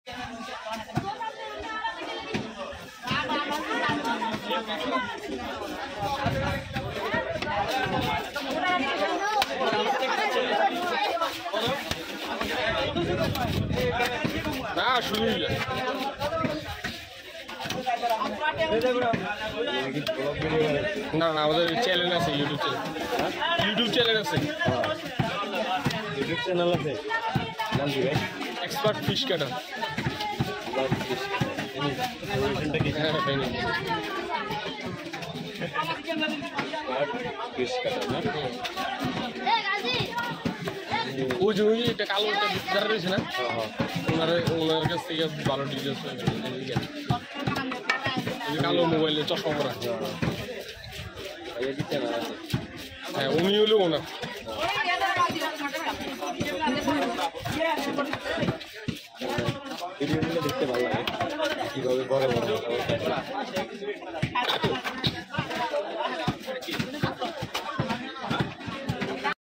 না শুনুই না না আমাদের চ্যানেল আছে ইউটিউব চ্যানেল আছে নাম কি ভাই এক্সপার্ট ফিশ কাটার ওই যে ওই একটা কালো যারা রয়েছে না ওনার কাছ থেকে ভালো ডিটেলস কালো মোবাইলে চশমা পরা হ্যাঁ উনি হলো ওনার ভিডিওগুলো দেখতে ভালো লাগে কিভাবে বড় বড়